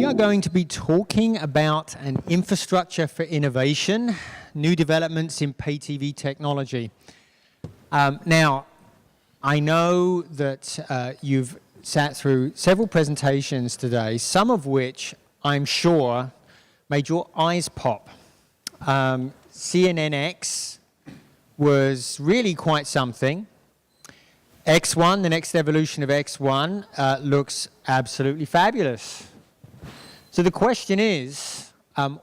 are going to be talking about an infrastructure for innovation, new developments in pay TV technology. Now, I know that you've sat through several presentations today, some of which I'm sure made your eyes pop. CNNX was really quite something. X1, the next evolution of X1, looks absolutely fabulous. So the question is,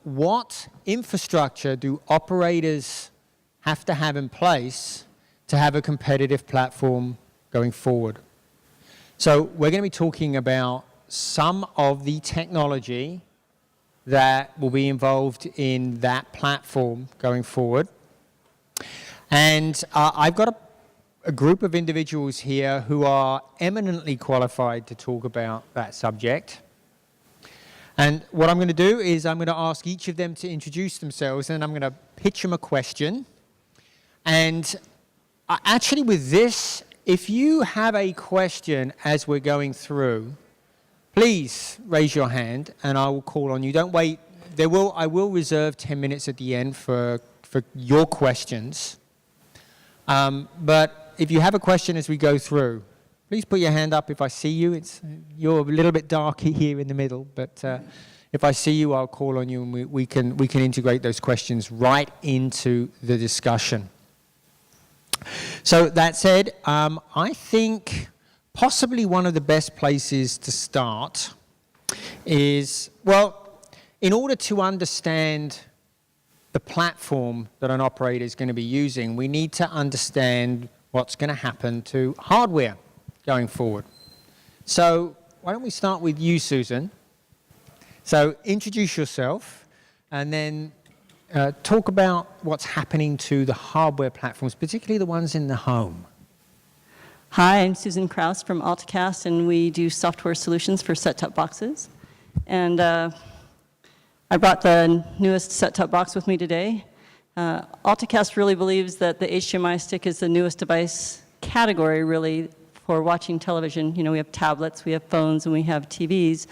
what infrastructure do operators have to have in place to have a competitive platform going forward? So we're going to be talking about some of the technology that will be involved in that platform going forward. And I've got a group of individuals here who are eminently qualified to talk about that subject. And what I'm going to do is I'm going to ask each of them to introduce themselves, and I'm going to pitch them a question. And actually with this, if you have a question as we're going through, please raise your hand and I will call on you. Don't wait. I will reserve 10 minutes at the end for your questions. But if you have a question as we go through, please put your hand up if I see you. You're a little bit darky here in the middle, but if I see you, I'll call on you and we can integrate those questions right into the discussion. So that said, I think possibly one of the best places to start is, well, in order to understand the platform that an operator is going to be using, we need to understand what's going to happen to hardware going forward. So why don't we start with you, Susan? So introduce yourself and then talk about what's happening to the hardware platforms, particularly the ones in the home. Hi, I'm Susan Krause from AltaCast, and we do software solutions for set-top boxes. And I brought the newest set-top box with me today. AltaCast really believes that the HDMI stick is the newest device category, really, for watching television. You know, we have tablets, we have phones, and we have TVs.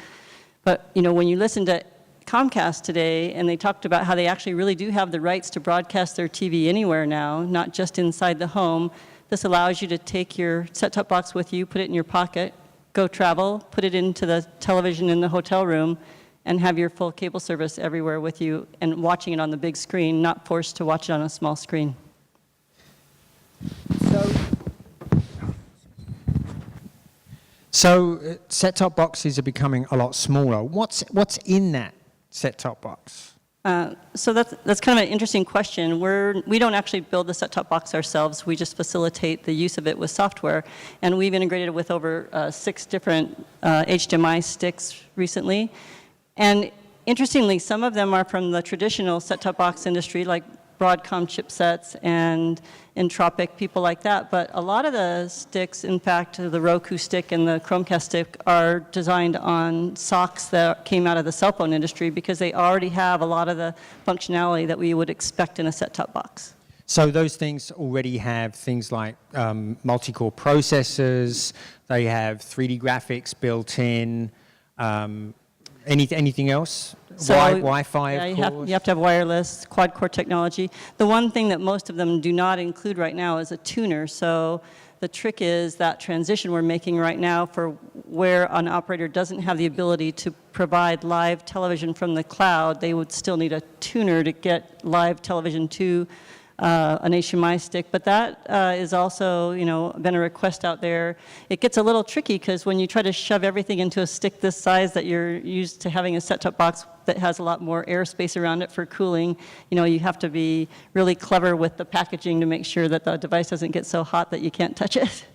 But, you know, when you listen to Comcast today, and they talked about how they actually really do have the rights to broadcast their TV anywhere now, not just inside the home. This allows you to take your set-top box with you, put it in your pocket, go travel, put it into the television in the hotel room, and have your full cable service everywhere with you and watching it on the big screen, not forced to watch it on a small screen. So set-top boxes are becoming a lot smaller. What's in that set-top box? So that's kind of an interesting question. We don't actually build the set-top box ourselves. We just facilitate the use of it with software. And we've integrated with over 6 different HDMI sticks recently. And interestingly, some of them are from the traditional set-top box industry, like Broadcom chipsets and Entropic, people like that. But a lot of the sticks, in fact, the Roku stick and the Chromecast stick, are designed on socks that came out of the cell phone industry because they already have a lot of the functionality that we would expect in a set-top box. So those things already have things like multi-core processors, they have 3D graphics built in, anything else? So, Wi-Fi, yeah, of course? You have to have wireless, quad-core technology. The one thing that most of them do not include right now is a tuner. So the trick is that transition we're making right now for where an operator doesn't have the ability to provide live television from the cloud, they would still need a tuner to get live television to an HDMI stick, but that is also, you know, been a request out there. It gets a little tricky because when you try to shove everything into a stick this size that you're used to having a set-top box that has a lot more airspace around it for cooling, you know, you have to be really clever with the packaging to make sure that the device doesn't get so hot that you can't touch it.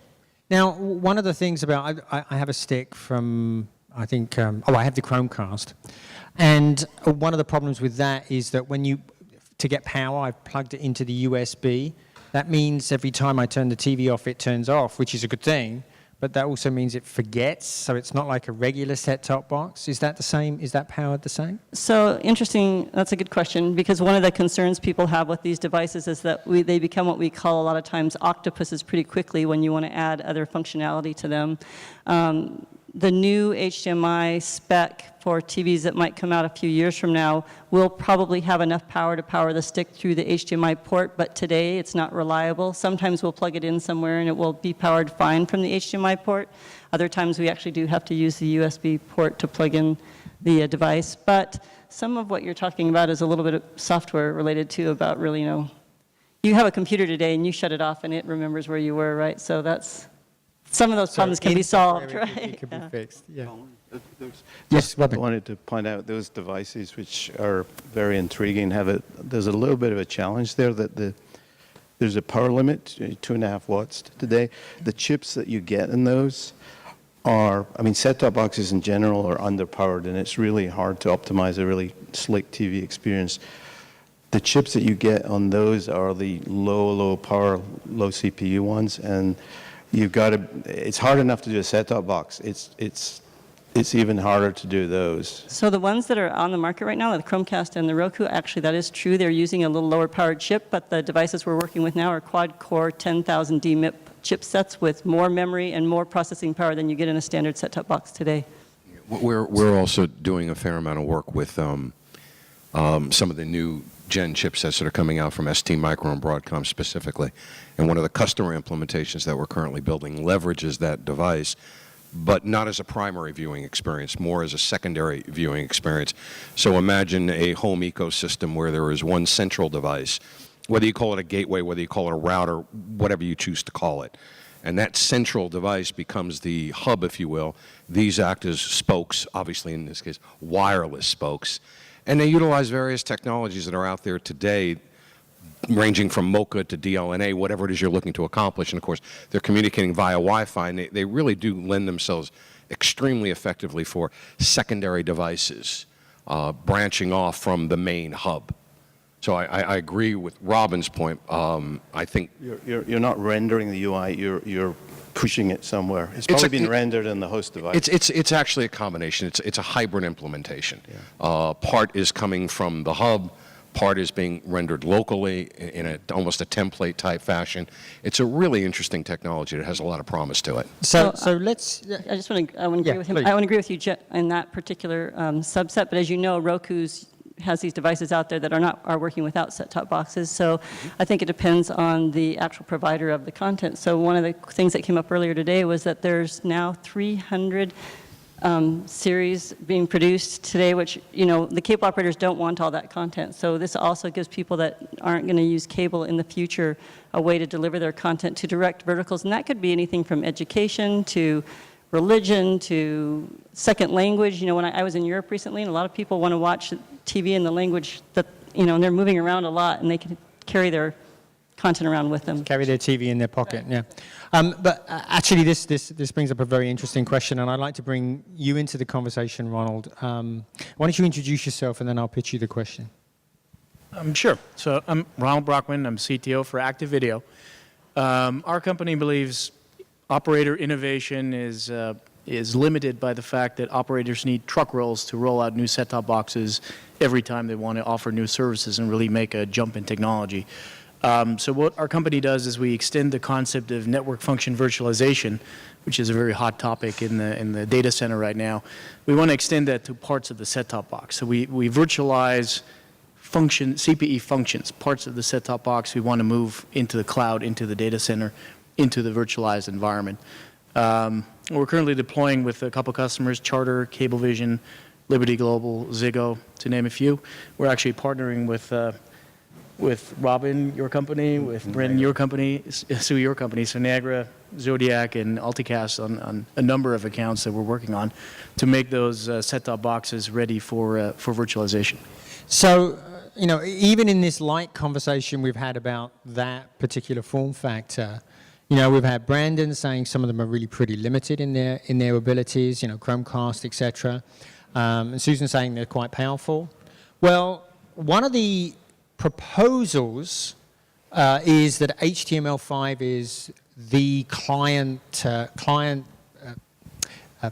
Now, one of the things about, I have a stick from, I think, I have the Chromecast, and one of the problems with that is that to get power, I've plugged it into the USB. That means every time I turn the TV off, it turns off, which is a good thing. But that also means it forgets, so it's not like a regular set-top box. Is that the same? Is that powered the same? So interesting. That's a good question, because one of the concerns people have with these devices is that they become what we call a lot of times octopuses pretty quickly when you want to add other functionality to them. the new HDMI spec for TVs that might come out a few years from now will probably have enough power to power the stick through the HDMI port, but today it's not reliable. Sometimes we'll plug it in somewhere and it will be powered fine from the HDMI port. Other times we actually do have to use the USB port to plug in the device. But some of what you're talking about is a little bit of software related to about really, you have a computer today and you shut it off and it remembers where you were, right? So that's, some of those problems can be solved, right? It can be fixed, yeah. Yes, I wanted to point out those devices, which are very intriguing, there's a little bit of a challenge there that there's a power limit, 2.5 watts today. The chips that you get in those set-top boxes in general are underpowered, and it's really hard to optimize a really slick TV experience. The chips that you get on those are the low power, low CPU ones, and it's hard enough to do a set-top box. It's even harder to do those. So the ones that are on the market right now, the Chromecast and the Roku, actually that is true. They're using a little lower powered chip, but the devices we're working with now are quad-core 10,000 DMIP chipsets with more memory and more processing power than you get in a standard set-top box today. We're also doing a fair amount of work with some of the new gen chipsets that are coming out from ST Micro and Broadcom specifically. And one of the customer implementations that we're currently building leverages that device, but not as a primary viewing experience, more as a secondary viewing experience. So imagine a home ecosystem where there is one central device, whether you call it a gateway, whether you call it a router, whatever you choose to call it. And that central device becomes the hub, if you will. These act as spokes, obviously in this case, wireless spokes. And they utilize various technologies that are out there today, ranging from MoCA to DLNA, whatever it is you're looking to accomplish. And of course, they're communicating via Wi-Fi, and they really do lend themselves extremely effectively for secondary devices, branching off from the main hub. So I agree with Robin's point. I think you're not rendering the UI. You're pushing it somewhere. It's probably been rendered in the host device. It's actually a combination. It's a hybrid implementation. Yeah. Part is coming from the hub. Part is being rendered locally in almost a template type fashion. It's a really interesting technology that has a lot of promise to it. So let's. I just want to agree with him. I want to agree with you in that particular subset. But as you know, Roku's has these devices out there that are working without set-top boxes. So I think it depends on the actual provider of the content. So one of the things that came up earlier today was that there's now 300 series being produced today, which, the cable operators don't want all that content. So this also gives people that aren't going to use cable in the future a way to deliver their content to direct verticals. And that could be anything from education to religion to second language. When I was in Europe recently, and a lot of people want to watch TV in the language that, and they're moving around a lot, and they can carry their content around with them. Carry their TV in their pocket, right. Yeah. But actually, this brings up a very interesting question, and I'd like to bring you into the conversation, Ronald. Why don't you introduce yourself, and then I'll pitch you the question. Sure. So I'm Ronald Brockman. I'm CTO for Active Video. Our company believes operator innovation is limited by the fact that operators need truck rolls to roll out new set-top boxes every time they want to offer new services and really make a jump in technology. So what our company does is we extend the concept of network function virtualization, which is a very hot topic in the data center right now. We want to extend that to parts of the set-top box. So we virtualize CPE functions, parts of the set-top box we want to move into the cloud, into the data center, into the virtualized environment. We're currently deploying with a couple customers, Charter, Cablevision, Liberty Global, Ziggo, to name a few. We're actually partnering with Robin, your company, with Brendan, your company, Sue, your company, so Niagara, Zodiac, and Alticast on a number of accounts that we're working on to make those set-top boxes ready for virtualization. So, even in this light conversation we've had about that particular form factor, we've had Brandon saying some of them are really pretty limited in their abilities, Chromecast, etc. And Susan saying they're quite powerful. Well, one of the proposals is that HTML5 is the client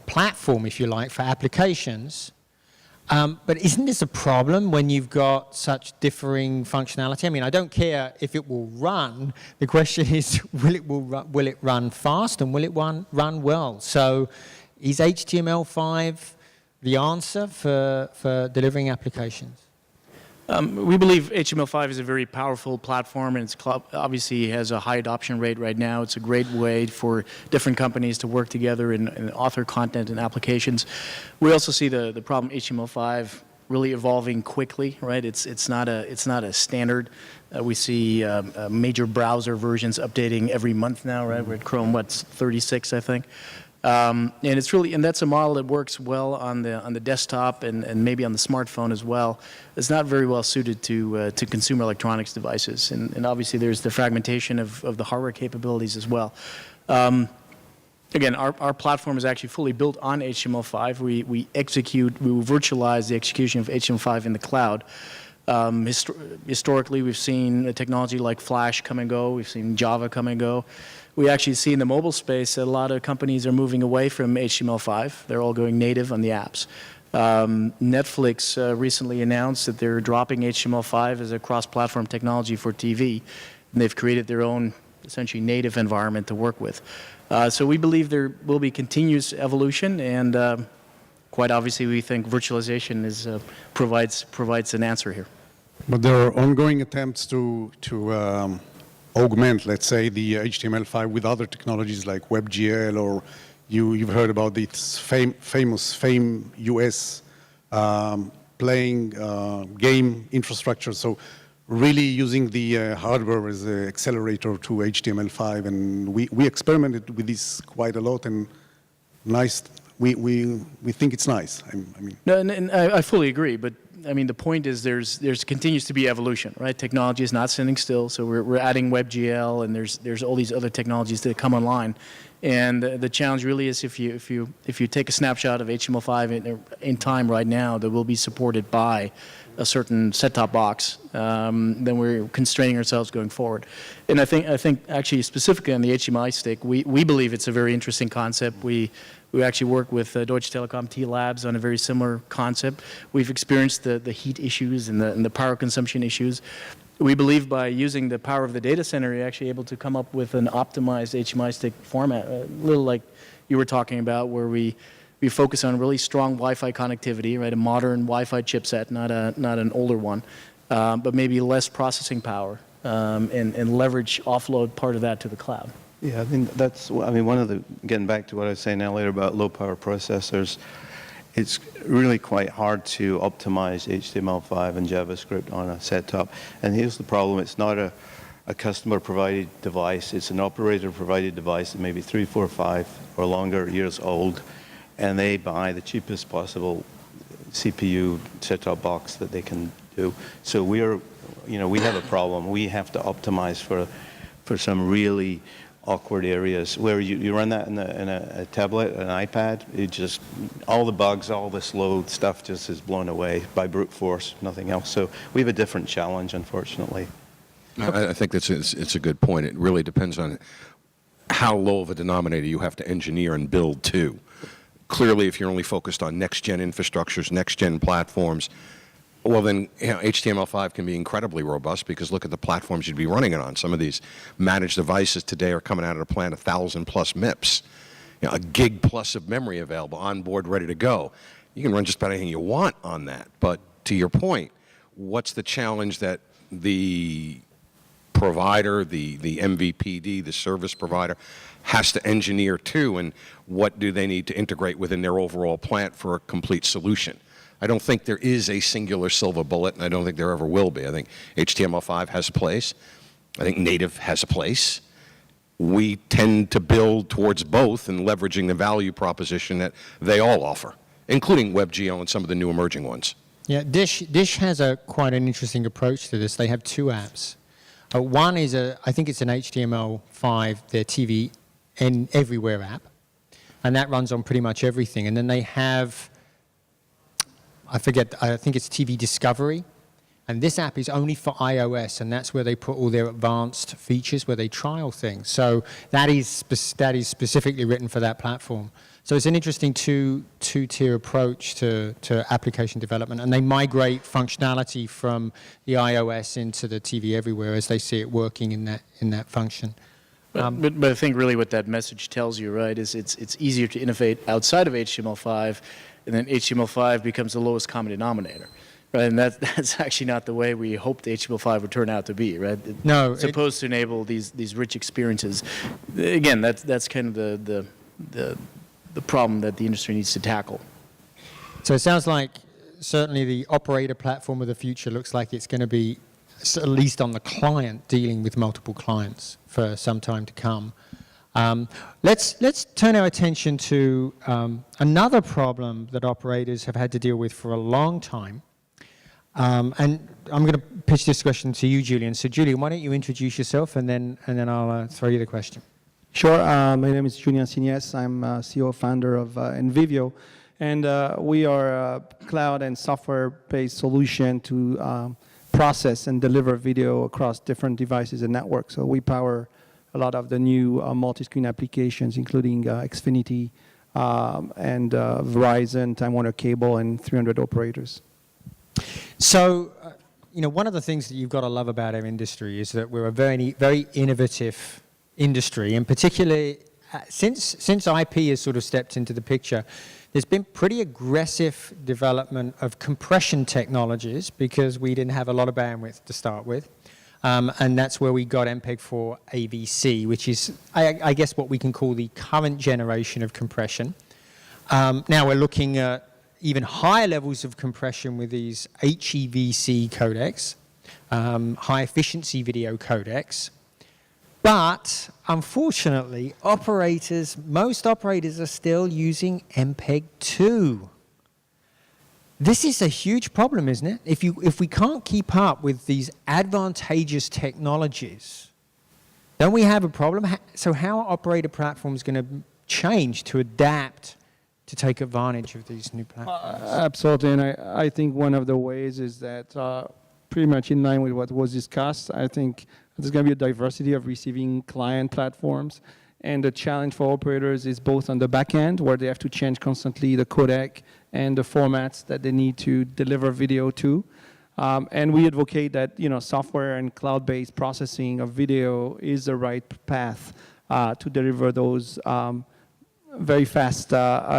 platform, if you like, for applications. But isn't this a problem when you've got such differing functionality? I mean, I don't care if it will run. The question is, will it run fast and will it run well? So, Is HTML5 the answer for delivering applications? We believe HTML5 is a very powerful platform, and it's obviously has a high adoption rate right now. It's a great way for different companies to work together and author content and applications. We also see the problem HTML5 really evolving quickly, right? It's not a standard. We see major browser versions updating every month now, right? We're at Chrome, 36, I think. And it's really, and that's a model that works well on the desktop and maybe on the smartphone as well. It's not very well suited to consumer electronics devices, and obviously there's the fragmentation of the hardware capabilities as well. Again, our platform is actually fully built on HTML5. We virtualize the execution of HTML5 in the cloud. Historically, we've seen a technology like Flash come and go. We've seen Java come and go. We actually see in the mobile space that a lot of companies are moving away from HTML5. They're all going native on the apps. Netflix recently announced that they're dropping HTML5 as a cross-platform technology for TV, and they've created their own essentially native environment to work with. So we believe there will be continuous evolution, and quite obviously we think virtualization provides an answer here. But there are ongoing attempts to augment, let's say, the HTML5 with other technologies like WebGL, or you've heard about this famous Fame US playing game infrastructure. So really using the hardware as an accelerator to HTML5, and we experimented with this quite a lot, and nice. We think it's nice. I mean. No, and I fully agree, but I mean the point is there's continues to be evolution, right? Technology is not standing still, so we're adding WebGL, and there's all these other technologies that come online, and the challenge really is if you take a snapshot of HTML5 in time right now that will be supported by a certain set-top box, then we're constraining ourselves going forward. And I think actually specifically on the HMI stick, we believe it's a very interesting concept. We actually work with Deutsche Telekom T Labs on a very similar concept. We've experienced the heat issues and the power consumption issues. We believe by using the power of the data center, you're actually able to come up with an optimized HMI stick format, a little like you were talking about, where we focus on really strong Wi-Fi connectivity, right? A modern Wi-Fi chipset, not an older one, but maybe less processing power, and leverage offload part of that to the cloud. Yeah, getting back to what I was saying earlier about low power processors, it's really quite hard to optimize HTML5 and JavaScript on a set-top. And here's the problem: it's not a customer-provided device; it's an operator-provided device that may be 3, 4, 5 or longer years old, and they buy the cheapest possible CPU set-top box that they can do. So we have a problem. We have to optimize for some really awkward areas where you run that in a tablet, an iPad. It just, all the bugs, all the slow stuff just is blown away by brute force, nothing else. So we have a different challenge, unfortunately. I think it's a good point. It really depends on how low of a denominator you have to engineer and build to. Clearly, if you're only focused on next-gen infrastructures, next-gen platforms, well, then HTML5 can be incredibly robust, because look at the platforms you'd be running it on. Some of these managed devices today are coming out of the plant 1,000 plus MIPS, a gig plus of memory available, on board, ready to go. You can run just about anything you want on that. But to your point, what's the challenge that the provider, the MVPD, the service provider, has to engineer to, and what do they need to integrate within their overall plant for a complete solution? I don't think there is a singular silver bullet, and I don't think there ever will be. I think HTML5 has a place. I think native has a place. We tend to build towards both and leveraging the value proposition that they all offer, including WebGL and some of the new emerging ones. Yeah, Dish has quite an interesting approach to this. They have two apps. One is I think it's an HTML5, their TV and Everywhere app, and that runs on pretty much everything. And then they have, I think it's TV Discovery, and this app is only for iOS, and that's where they put all their advanced features, where they trial things. So that is specifically written for that platform. So it's an interesting two-tier approach to application development, and they migrate functionality from the iOS into the TV Everywhere as they see it working in that function. But I think really what that message tells you, right, is it's easier to innovate outside of HTML5, and then HTML5 becomes the lowest common denominator, right? And that's actually not the way we hoped HTML5 would turn out to be, right? No, it's supposed to enable these rich experiences. Again, that's kind of the problem that the industry needs to tackle. So it sounds like certainly the operator platform of the future looks like it's going to be, at least on the client, dealing with multiple clients for some time to come. Let's turn our attention to another problem that operators have had to deal with for a long time. And I'm going to pitch this question to you, Julian. So Julian, why don't you introduce yourself, and then I'll throw you the question. Sure. My name is Julian Signes. I'm CEO founder of Envivio, and we are a cloud and software-based solution to process and deliver video across different devices and networks. So we power a lot of the new multi-screen applications, including Xfinity and Verizon, Time Warner Cable, and 300 operators. So, one of the things that you've got to love about our industry is that we're a very, very innovative industry, and particularly since IP has sort of stepped into the picture, there's been pretty aggressive development of compression technologies because we didn't have a lot of bandwidth to start with. And that's where we got MPEG-4 AVC, which is, I guess, what we can call the current generation of compression. Now we're looking at even higher levels of compression with these HEVC codecs, high-efficiency video codecs. But unfortunately, most operators are still using MPEG-2. This is a huge problem, isn't it? If we can't keep up with these advantageous technologies, don't we have a problem? So how are operator platforms going to change to adapt to take advantage of these new platforms? Absolutely, and I think one of the ways is that pretty much in line with what was discussed, I think there's going to be a diversity of receiving client platforms, and the challenge for operators is both on the back end, where they have to change constantly the codec and the formats that they need to deliver video to. And we advocate that software and cloud-based processing of video is the right path to deliver those very fast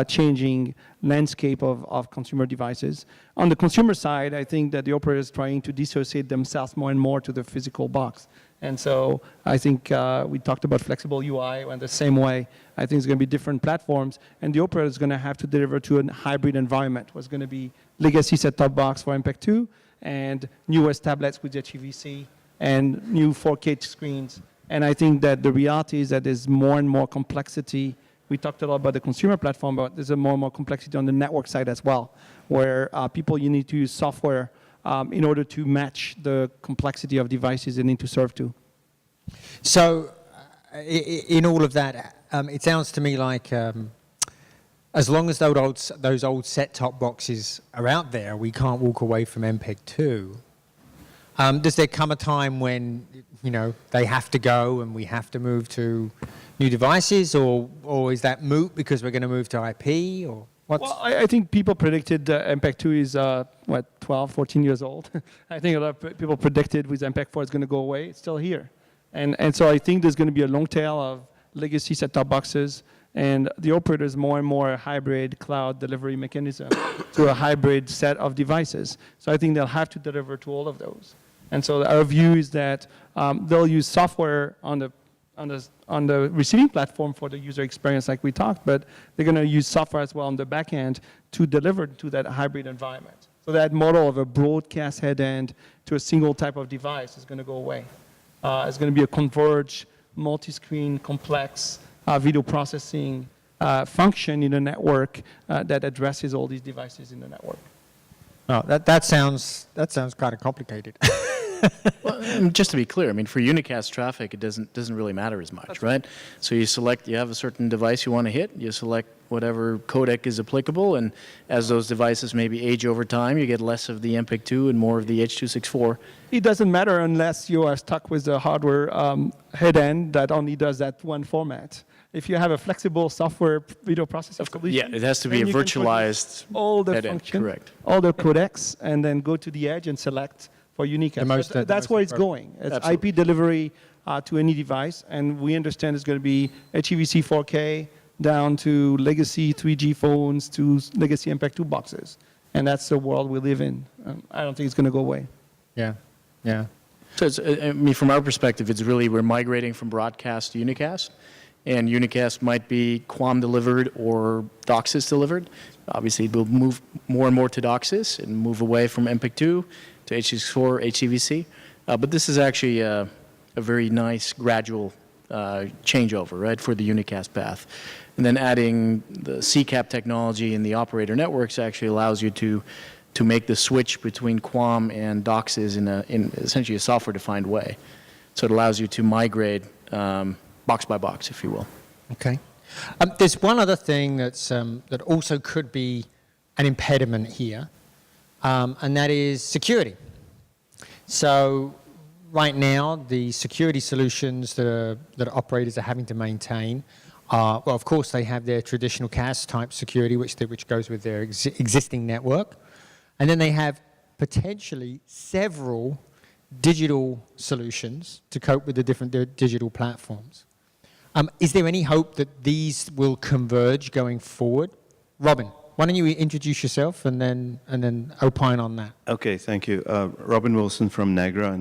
changing landscape of consumer devices. On the consumer side, I think that the operator is trying to dissociate themselves more and more to the physical box. And so I think we talked about flexible UI, and the same way, I think it's going to be different platforms, and the operator is going to have to deliver to a hybrid environment. What's going to be legacy set-top box for MPEG-2, and newest tablets with HEVC, and new 4K screens. And I think that the reality is that there's more and more complexity. We talked a lot about the consumer platform, but there's more and more complexity on the network side as well, where you need to use software in order to match the complexity of devices they need to serve to. So in all of that, it sounds to me like as long as those old set-top boxes are out there, we can't walk away from MPEG-2. Does there come a time when they have to go and we have to move to new devices, or is that moot because we're going to move to IP, or what's? Well, I think people predicted MPEG-2 is 12, 14 years old. I think a lot of people predicted with MPEG-4 it's going to go away. It's still here, and so I think there's going to be a long tail of legacy set-top boxes, and the operators more and more a hybrid cloud delivery mechanism to a hybrid set of devices. So I think they'll have to deliver to all of those. And so our view is that they'll use software on the receiving platform for the user experience like we talked, but they're going to use software as well on the back end to deliver to that hybrid environment. So that model of a broadcast head end to a single type of device is going to go away. It's going to be a converged, multi-screen, complex video processing function in a network that addresses all these devices in the network. Oh, that sounds kind of complicated. Well, just to be clear, I mean, for unicast traffic, it doesn't really matter as much, right? So you have a certain device you want to hit, you select whatever codec is applicable, and as those devices maybe age over time, you get less of the MPEG-2 and more of the H.264. It doesn't matter unless you are stuck with a hardware head end that only does that one format. If you have a flexible software video processing solution, yeah, it has to be a virtualized all the head-end, function, correct. all the codecs, and then go to the edge and select for unique. That's where it's going. It's IP delivery to any device. And we understand it's going to be HEVC 4K down to legacy 3G phones to legacy MPEG-2 boxes. And that's the world we live in. I don't think it's going to go away. Yeah, yeah. So it's, I mean, from our perspective, it's really we're migrating from broadcast to unicast, and unicast might be QAM delivered or DOCSIS delivered. Obviously, we'll move more and more to DOCSIS and move away from MPEG-2 to HEVC4, HEVC. But this is actually a very nice gradual changeover, right, for the unicast path. And then adding the CCAP technology in the operator networks actually allows you to make the switch between QAM and DOCSIS in essentially a software-defined way. So it allows you to migrate box by box, if you will. Okay. There's one other thing that also could be an impediment here, and that is security. So right now, the security solutions that operators are having to maintain are, well, of course, they have their traditional CAS-type security, which goes with their existing network. And then they have potentially several digital solutions to cope with the different digital platforms. Is there any hope that these will converge going forward? Robin, why don't you introduce yourself and then opine on that? Okay, thank you. Robin Wilson from Negra,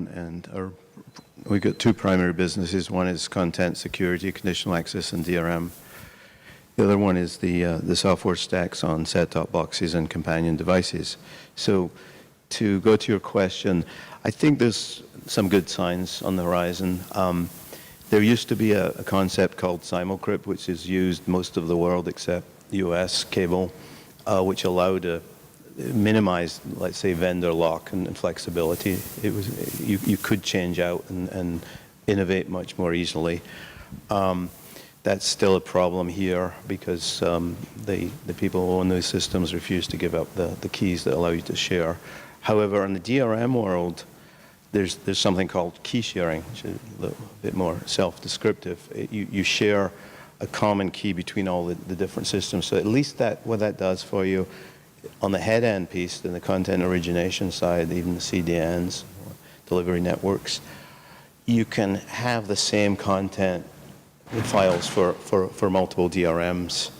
we've got two primary businesses. One is content security, conditional access, and DRM. The other one is the software stacks on set-top boxes and companion devices. So to go to your question, I think there's some good signs on the horizon. There used to be a concept called simulcrypt, which is used most of the world except US cable, which allowed to minimize, let's say, vendor lock and flexibility. It was you could change out and innovate much more easily. That's still a problem here because the people who own those systems refuse to give up the keys that allow you to share. However, in the DRM world, there's something called key sharing, which is a little bit more self-descriptive. You share a common key between all the different systems. So at least what that does for you on the head-end piece, in the content origination side, even the CDNs, delivery networks, you can have the same content files for multiple DRMs.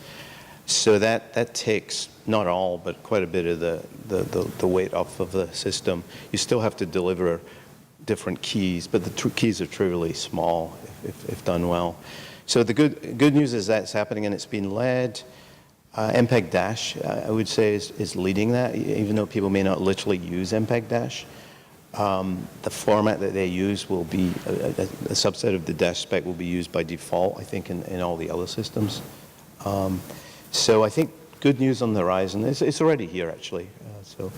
So that takes not all, but quite a bit of the weight off of the system. You still have to deliver different keys, but the keys are trivially small if done well. So the good news is that's happening, and it's been led. MPEG-Dash, I would say, is leading that, even though people may not literally use MPEG-Dash. The format that they use will be, a subset of the dash spec will be used by default, I think, in all the other systems. So I think good news on the horizon. It's already here, actually. So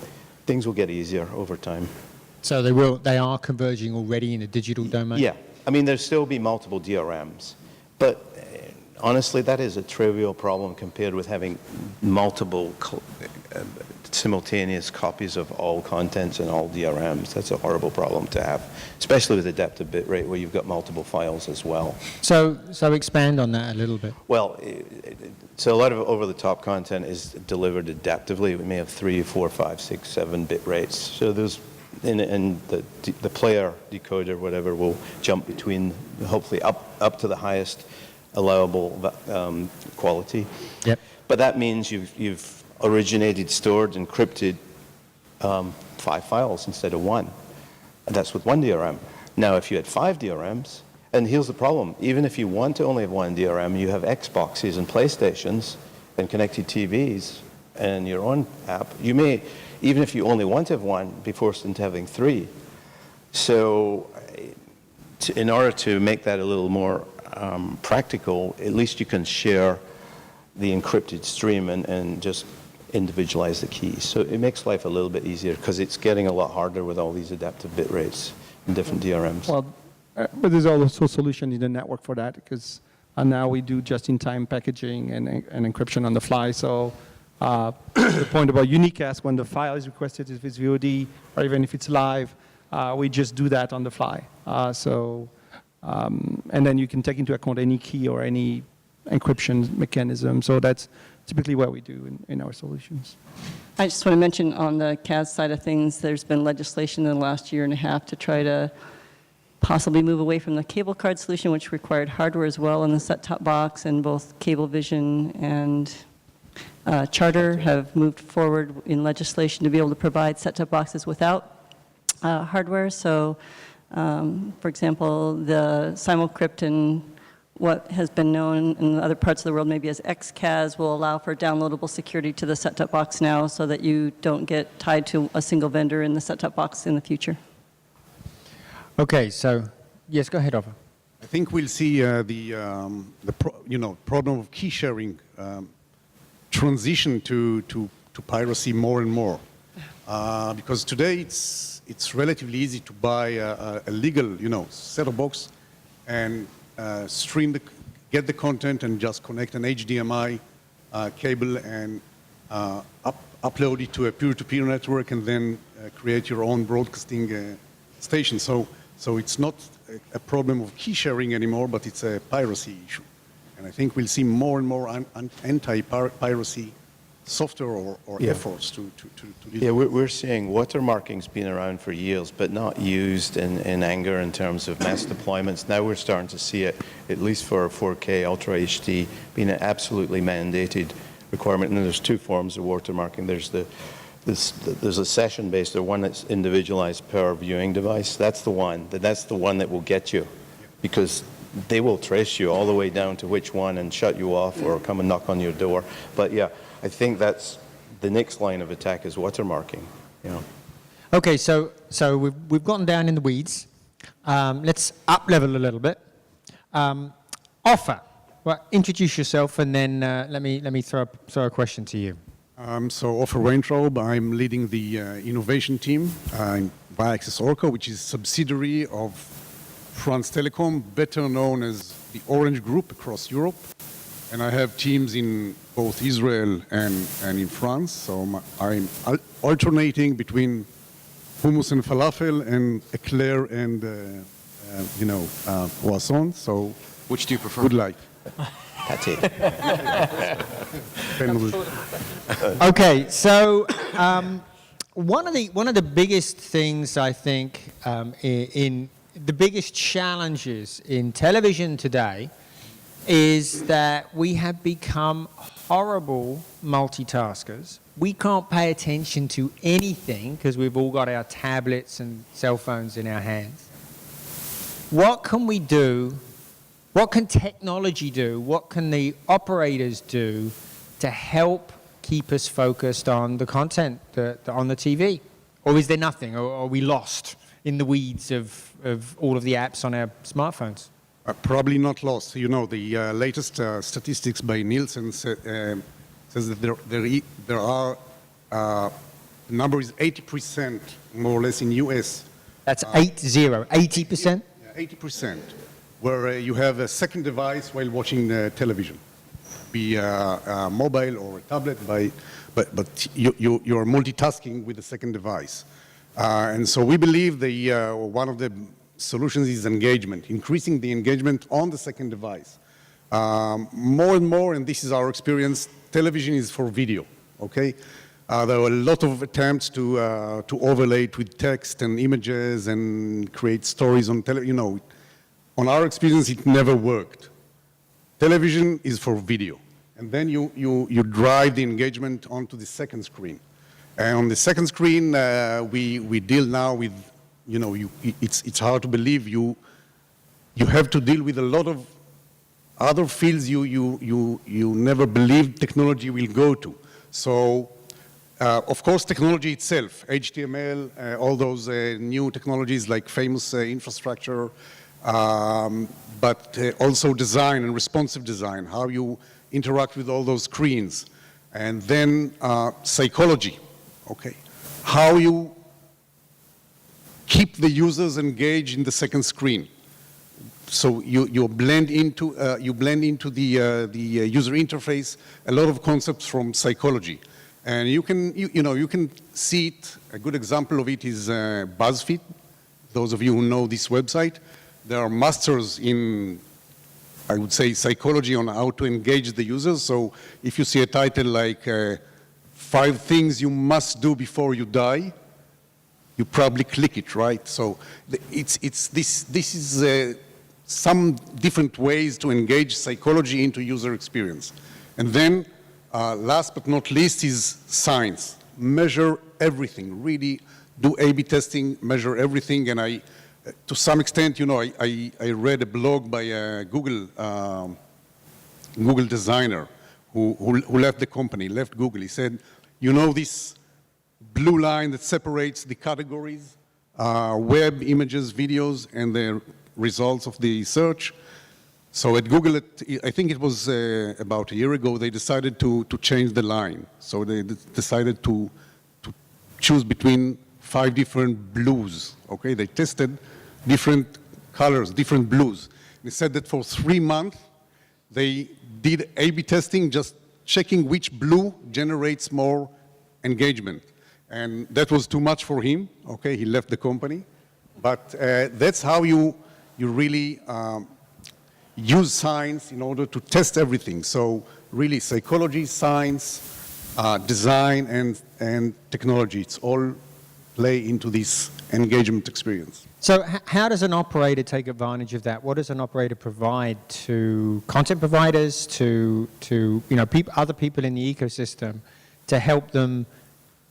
things will get easier over time. So they are converging already in the digital domain? Yeah. I mean, there'll still be multiple DRMs. But honestly, that is a trivial problem compared with having multiple simultaneous copies of all contents and all DRMs. That's a horrible problem to have, especially with adaptive bitrate where you've got multiple files as well. So expand on that a little bit. Well, so a lot of over-the-top content is delivered adaptively. We may have 3, 4, 5, 6, 7 bit rates. So there's, and the player decoder, whatever, will jump between, hopefully up to the highest allowable quality. Yep. But that means you've originated, stored, encrypted 5 files instead of 1. And that's with 1 DRM. Now, if you had 5 DRMs, and here's the problem, even if you want to only have 1 DRM, you have Xboxes and PlayStations and connected TVs and your own app, you may, even if you only want to have 1, be forced into having 3. So in order to make that a little more practical, at least you can share the encrypted stream and just individualize the keys. So it makes life a little bit easier because it's getting a lot harder with all these adaptive bit rates and different DRMs. Well, but there's also a solution in the network for that because now we do just-in-time packaging and encryption on the fly. So the point about unicast, when the file is requested, if it's VOD or even if it's live, we just do that on the fly. And then you can take into account any key or any encryption mechanism. So that's typically what we do in our solutions. I just want to mention on the CAS side of things, there's been legislation in the last year and a half to try to possibly move away from the cable card solution, which required hardware as well in the set-top box, and both Cablevision and Charter have moved forward in legislation to be able to provide set-top boxes without hardware. So, for example, the Simulcrypt and what has been known in other parts of the world maybe as XCAS will allow for downloadable security to the set-top box now so that you don't get tied to a single vendor in the set-top box in the future. Okay, so yes, go ahead, Ova. I think we'll see problem of key sharing transition to piracy more and more, because today it's relatively easy to buy a legal set-top box and get the content and just connect an HDMI cable and upload it to a peer-to-peer network and then create your own broadcasting station. So it's not a problem of key sharing anymore, but it's a piracy issue. And I think we'll see more and more anti-piracy software or efforts to yeah, we're seeing watermarking's been around for years, but not used in anger in terms of mass deployments. Now we're starting to see it, at least for 4K Ultra HD, being an absolutely mandated requirement. And there's two forms of watermarking. There's a session-based, or one that's individualized per viewing device. That's the one that will get you, because they will trace you all the way down to which one and shut you off or come and knock on your door. But yeah, I think that's the next line of attack is watermarking. Okay, so we've gotten down in the weeds. Let's up level a little bit. Offer. Well, introduce yourself, and then let me throw a question to you. So Offer Weintraub, I'm leading the innovation team via Access Orca, which is a subsidiary of France Telecom, better known as the Orange Group across Europe. And I have teams in both Israel and in France. So I'm alternating between hummus and falafel and eclair and, croissant. So Which do you prefer? good life. That's it. Okay, so one of the biggest things I think in the biggest challenges in television today is that we have become horrible multitaskers. We can't pay attention to anything because we've all got our tablets and cell phones in our hands. What can we do? What can technology do? What can the operators do to help keep us focused on the content on the TV? Or is there nothing? Or are we lost in the weeds of all of the apps on our smartphones? Probably not lost. The latest statistics by Nielsen says that there are the number is 80% more or less in US. That's 80%? Yeah, 80%, where you have a second device while watching television, be mobile or a tablet, but you're multitasking with the second device. And so we believe one of the solutions is engagement, increasing the engagement on the second device. More and more, and this is our experience, television is for video, okay? There are a lot of attempts to overlay it with text and images and create stories on television. On our experience, it never worked. Television is for video. And then you drive the engagement onto the second screen. And on the second screen, we deal now with, it's hard to believe you have to deal with a lot of other fields you never believed technology will go to. So, of course, technology itself, HTML, all those new technologies like famous infrastructure, but also design and responsive design, how you interact with all those screens. And then psychology, okay? How you keep the users engaged in the second screen. So you blend into the user interface a lot of concepts from psychology, and you can see it. A good example of it is BuzzFeed. Those of you who know this website, they are masters in, I would say, psychology on how to engage the users. So if you see a title like 5 things you must do before you die, you probably click it, right? So this is some different ways to engage psychology into user experience. And then last but not least is science. Measure everything, really do A/B testing, measure everything. And to some extent, you know, I read a blog by a Google designer who left the company, left Google. He said, you know, this blue line that separates the categories, web, images, videos, and the results of the search. So at Google, I think it was about a year ago, they decided to change the line. So they decided to choose between 5 different blues, okay? They tested different colors, different blues. They said that for 3 months, they did A/B testing, just checking which blue generates more engagement. And that was too much for him, okay? He left the company. But that's how you really use science in order to test everything. So really psychology, science, design, and technology, it's all play into this engagement experience. So how does an operator take advantage of that? What does an operator provide to content providers, to you know, other people in the ecosystem to help them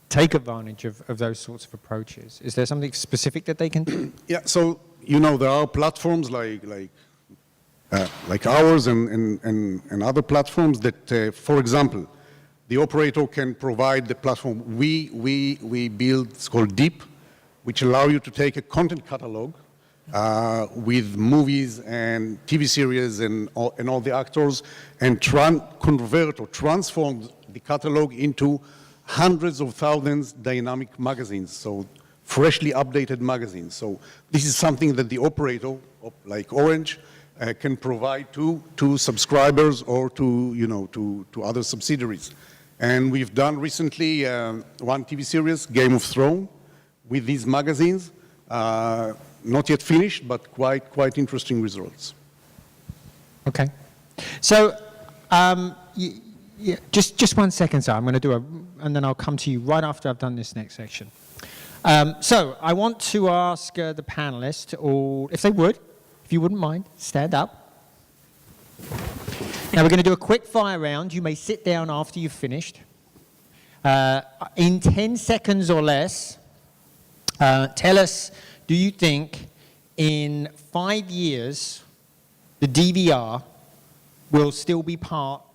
take advantage of those sorts of approaches? Is there something specific that they can do? Yeah, so, you know, there are platforms like ours and other platforms that, for example, the operator can provide the platform we build. It's called Deep, which allow you to take a content catalog with movies and TV series and all the actors and convert or transform the catalog into hundreds of thousands dynamic magazines, so freshly updated magazines. So this is something that the operator, like Orange, can provide to subscribers or to, you know, to other subsidiaries. And we've done recently one TV series, Game of Thrones, with these magazines. Not yet finished, but quite interesting results. Okay. So just 1 second, sir. I'm going to do and then I'll come to you right after I've done this next section. So I want to ask the panelists, or if they would, if you wouldn't mind, stand up. Now we're going to do a quick fire round. You may sit down after you've finished. In 10 seconds or less, tell us, do you think in 5 years the DVR will still be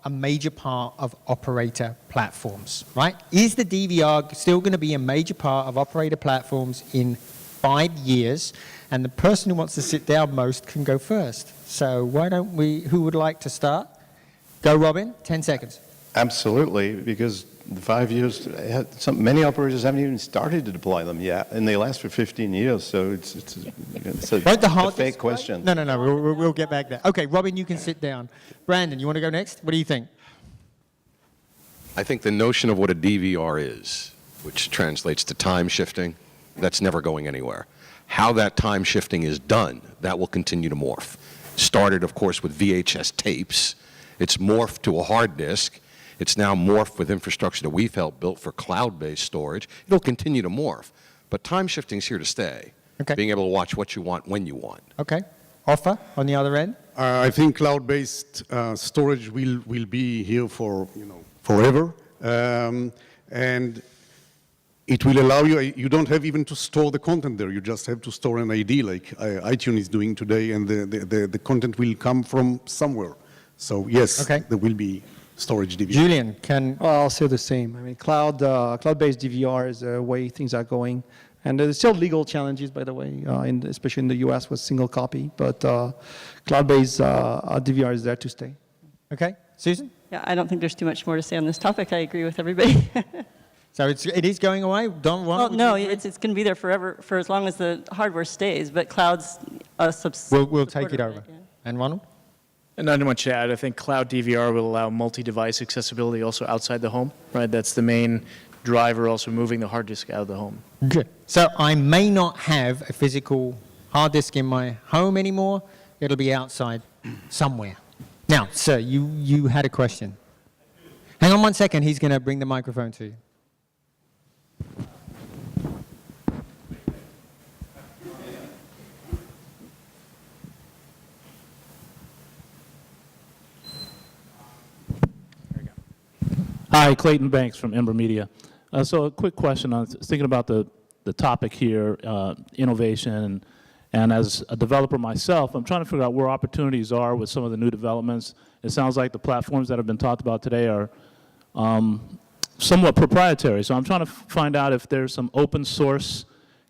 a major part of operator platforms, right? Is the DVR still going to be a major part of operator platforms in 5 years? And the person who wants to sit down most can go first. So why don't who would like to start? Go, Robin, 10 seconds. Absolutely, because the 5 years, many operators haven't even started to deploy them yet, and they last for 15 years, so it's a fake question. No, we'll get back there. Okay, Robin, you can sit down. Brandon, you want to go next? What do you think? I think the notion of what a DVR is, which translates to time shifting, that's never going anywhere. How that time shifting is done, that will continue to morph. Started, of course, with VHS tapes. It's morphed to a hard disk. It's now morphed with infrastructure that we felt built for cloud-based storage. It'll continue to morph. But time shifting is here to stay. Okay. Being able to watch what you want when you want. Okay. Offer on the other end? I think cloud-based storage will be here for, you know, forever. And it will allow you don't have even to store the content there. You just have to store an ID like iTunes is doing today, and the content will come from somewhere. So yes, okay. There will be storage DVR. Julian, Well, I'll say the same. I mean, cloud-based DVR is the way things are going. And there's still legal challenges, by the way, especially in the US with single copy. But cloud-based DVR is there to stay. Okay. Susan? Yeah, I don't think there's too much more to say on this topic. I agree with everybody. So it is going away? Well, no, it's going to be there forever, for as long as the hardware stays. But cloud's We'll take it over. Yeah. And Ronald? Not much to add. I think cloud DVR will allow multi-device accessibility also outside the home, right? That's the main driver, also moving the hard disk out of the home. Good. So I may not have a physical hard disk in my home anymore. It'll be outside somewhere. Now, sir, you had a question. Hang on 1 second. He's going to bring the microphone to you. Hi, Clayton Banks from Ember Media. So a quick question. I was thinking about the topic here, innovation, and as a developer myself, I'm trying to figure out where opportunities are with some of the new developments. It sounds like the platforms that have been talked about today are somewhat proprietary. So I'm trying to find out if there's some open source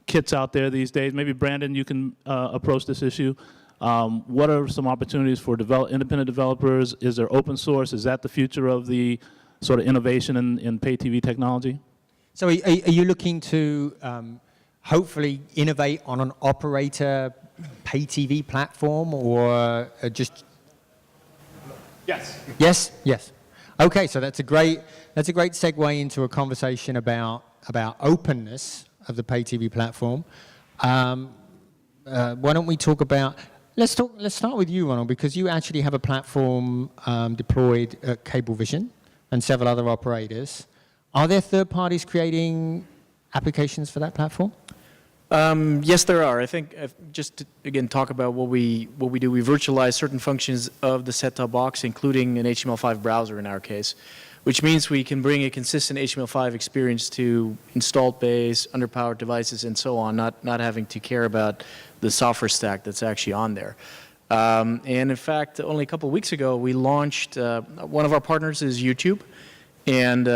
kits out there these days. Maybe Brandon, you can approach this issue. What are some opportunities for independent developers? Is there open source? Is that the future of the sort of innovation in pay TV technology? So are you looking to hopefully innovate on an operator pay TV platform, or just? Yes. Yes? Yes. Okay, so that's a great segue into a conversation about openness of the pay TV platform. Why don't we talk about, let's start with you, Ronald, because you actually have a platform deployed at Cablevision and several other operators. Are there third parties creating applications for that platform? Yes, there are. I think just to, again, talk about what we do. We virtualize certain functions of the set-top box, including an HTML5 browser in our case, which means we can bring a consistent HTML5 experience to installed base, underpowered devices, and so on, not having to care about the software stack that's actually on there. And in fact, only a couple of weeks ago, we launched, one of our partners is YouTube. And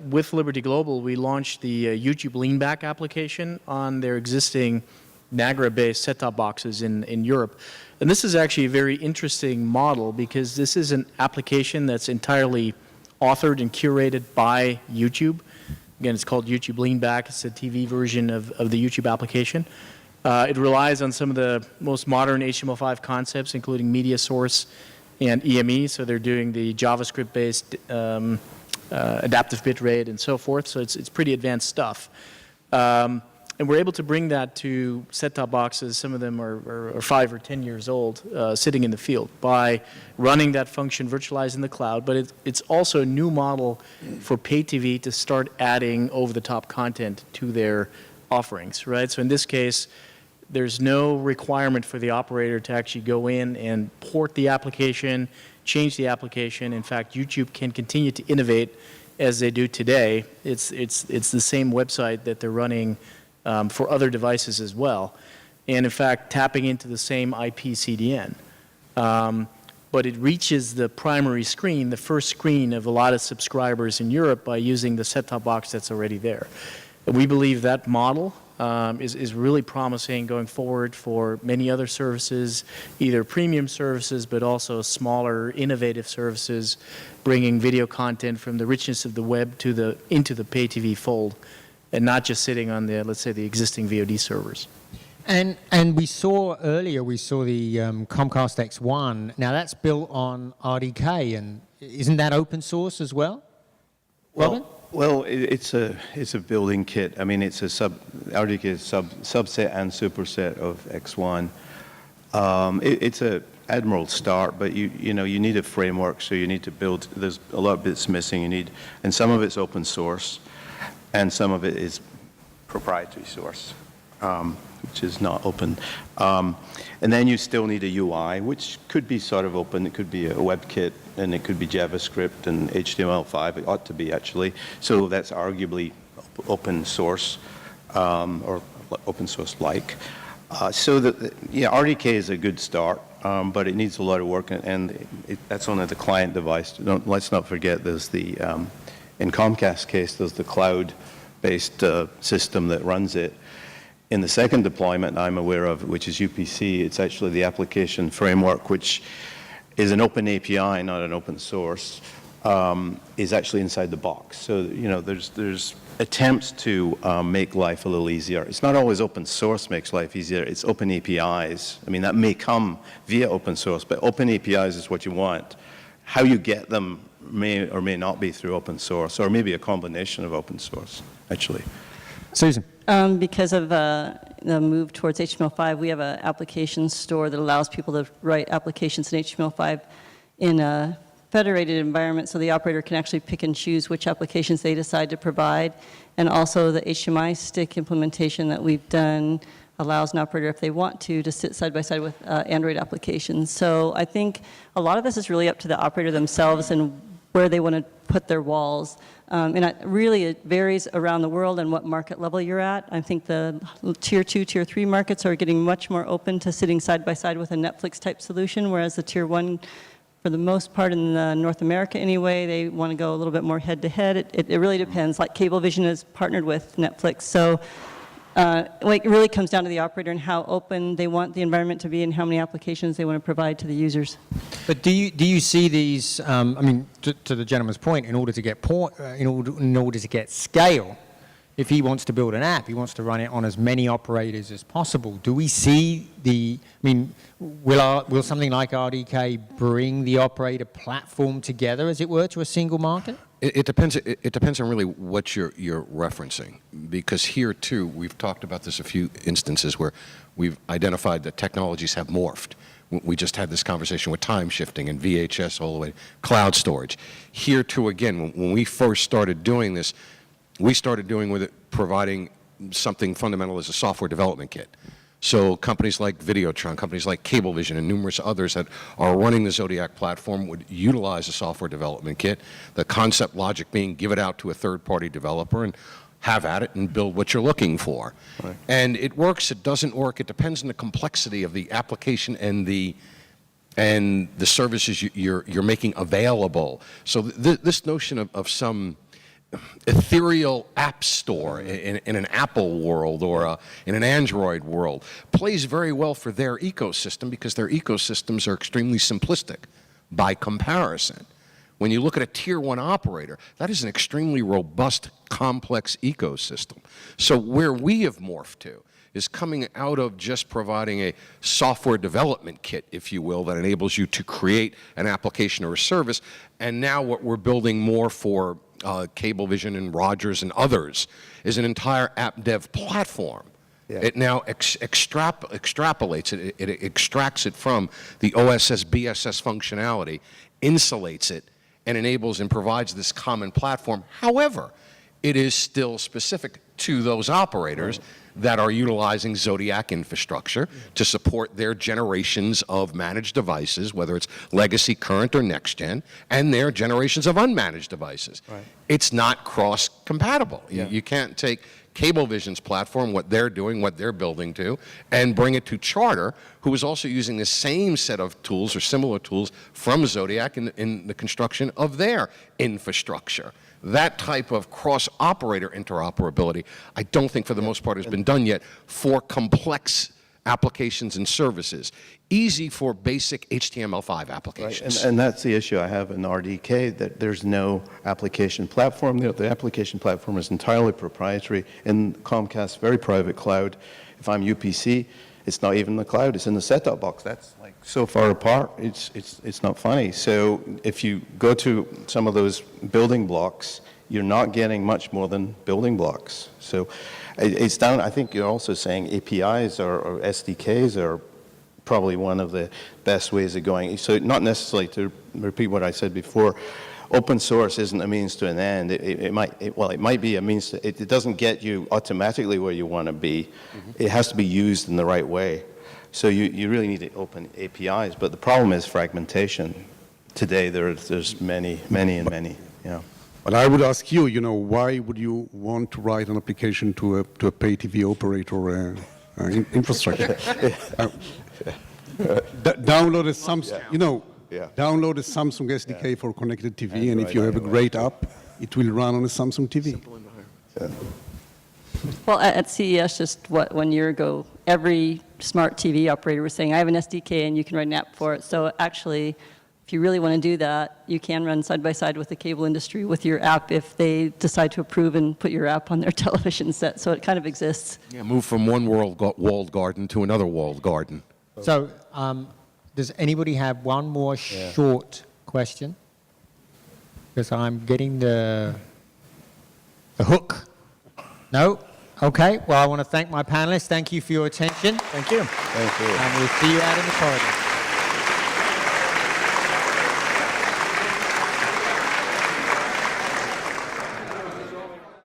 with Liberty Global, we launched the YouTube Leanback application on their existing Nagra-based set-top boxes in Europe. And this is actually a very interesting model because this is an application that's entirely authored and curated by YouTube. Again, it's called YouTube Leanback. It's a TV version of the YouTube application. It relies on some of the most modern HTML5 concepts, including media source and EME. So they're doing the JavaScript-based adaptive bit rate and so forth, so it's pretty advanced stuff. And we're able to bring that to set-top boxes, some of them are 5 or 10 years old, sitting in the field, by running that function virtualized in the cloud, but it's also a new model for pay TV to start adding over-the-top content to their offerings, right? So in this case, there's no requirement for the operator to actually go in and port the application, change the application. In fact, YouTube can continue to innovate as they do today. It's the same website that they're running for other devices as well. And in fact, tapping into the same IP CDN. But it reaches the primary screen, the first screen of a lot of subscribers in Europe by using the set-top box that's already there. And we believe that model is really promising going forward for many other services, either premium services, but also smaller, innovative services, bringing video content from the richness of the web into the pay TV fold, and not just sitting on the, let's say, the existing VOD servers. And we saw earlier, the Comcast X1. Now that's built on RDK, and isn't that open source as well? Robin? Well, it's a building kit. I mean, it's RDK is subset and superset of X1. It's a admirable start, but you need a framework, so you need to build. There's a lot of bits missing. And some of it's open source, and some of it is proprietary source, which is not open. And then you still need a UI, which could be sort of open. It could be a WebKit, and it could be JavaScript and HTML5. It ought to be, actually. So that's arguably open source, or open source-like. So RDK is a good start, but it needs a lot of work, and that's only the client device. Let's not forget there's the, in Comcast's case, there's the cloud-based system that runs it. In the second deployment I'm aware of, which is UPC, it's actually the application framework, which is an open API, not an open source, is actually inside the box. So, there's attempts to make life a little easier. It's not always open source makes life easier, it's open APIs. I mean, that may come via open source, but open APIs is what you want. How you get them may or may not be through open source, or maybe a combination of open source, actually. Susan? Because of the move towards HTML5, we have an application store that allows people to write applications in HTML5 in a federated environment, so the operator can actually pick and choose which applications they decide to provide. And also the HMI stick implementation that we've done allows an operator, if they want to sit side by side with Android applications. So I think a lot of this is really up to the operator themselves and where they want to put their walls. Really, it varies around the world and what market level you're at. I think the tier 2, tier 3 markets are getting much more open to sitting side by side with a Netflix-type solution, whereas the tier 1, for the most part in North America anyway, they want to go a little bit more head-to-head. It really depends. Like Cablevision is partnered with Netflix, so it really comes down to the operator and how open they want the environment to be and how many applications they want to provide to the users. But do you see these? I mean, to the gentleman's point, in order to get in order to get scale, if he wants to build an app, he wants to run it on as many operators as possible. Do we see the? I mean, will something like RDK bring the operator platform together, as it were, to a single market? It depends. It depends on really what you're referencing, because here too we've talked about this a few instances where we've identified that technologies have morphed. We just had this conversation with time shifting and VHS all the way cloud storage. Here too again, when we first started doing this, we started doing with it providing something fundamental as a software development kit. So companies like Videotron, companies like Cablevision, and numerous others that are running the Zodiac platform would utilize a software development kit. The concept logic being give it out to a third-party developer and have at it and build what you're looking for. Right. And it works, it doesn't work, it depends on the complexity of the application and the services you're making available. So this notion of some ethereal app store in an Apple world or in an Android world plays very well for their ecosystem, because their ecosystems are extremely simplistic by comparison. When you look at a tier 1 operator, that is an extremely robust, complex ecosystem. So where we have morphed to is coming out of just providing a software development kit, if you will, that enables you to create an application or a service. And now what we're building more for Cablevision and Rogers and others is an entire app dev platform. Yeah. It now extrapolates it, it extracts it from the OSS BSS functionality, insulates it, and enables and provides this common platform. However, it is still specific to those operators that are utilizing Zodiac infrastructure to support their generations of managed devices, whether it's legacy, current, or next gen, and their generations of unmanaged devices. Right. It's not cross-compatible. Yeah. You can't take Cablevision's platform, what they're doing, what they're building to, and bring it to Charter, who is also using the same set of tools or similar tools from Zodiac in the construction of their infrastructure. That type of cross-operator interoperability, I don't think for the most part has been done yet for complex applications and services. Easy for basic HTML5 applications. Right. And that's the issue I have in RDK, that there's no application platform. The application platform is entirely proprietary in Comcast's very private cloud. If I'm UPC, it's not even the cloud, it's in the set-top box. That's like so far apart, it's not funny. So if you go to some of those building blocks, you're not getting much more than building blocks. So it's down, I think you're also saying APIs or SDKs are probably one of the best ways of going. So not necessarily, to repeat what I said before, open source isn't a means to an end. It might be a means to, it doesn't get you automatically where you want to be. Mm-hmm. It has to be used in the right way. So you really need to open APIs, but the problem is fragmentation. Today there's many. Yeah. But I would ask you, why would you want to write an application to a pay TV operator infrastructure? Download a Samsung, download a Samsung SDK for connected TV, and if you have a great app, it will run on a Samsung TV. Yeah. Well, at CES just 1 year ago, every smart TV operator was saying, I have an SDK and you can write an app for it. So actually, if you really want to do that, you can run side by side with the cable industry with your app if they decide to approve and put your app on their television set. So it kind of exists. Yeah, move from one walled garden to another walled garden. So does anybody have one more short question? Because I'm getting the hook. No? Okay. Well, I want to thank my panelists. Thank you for your attention. Thank you. Thank you. And we'll see you out in the corridor.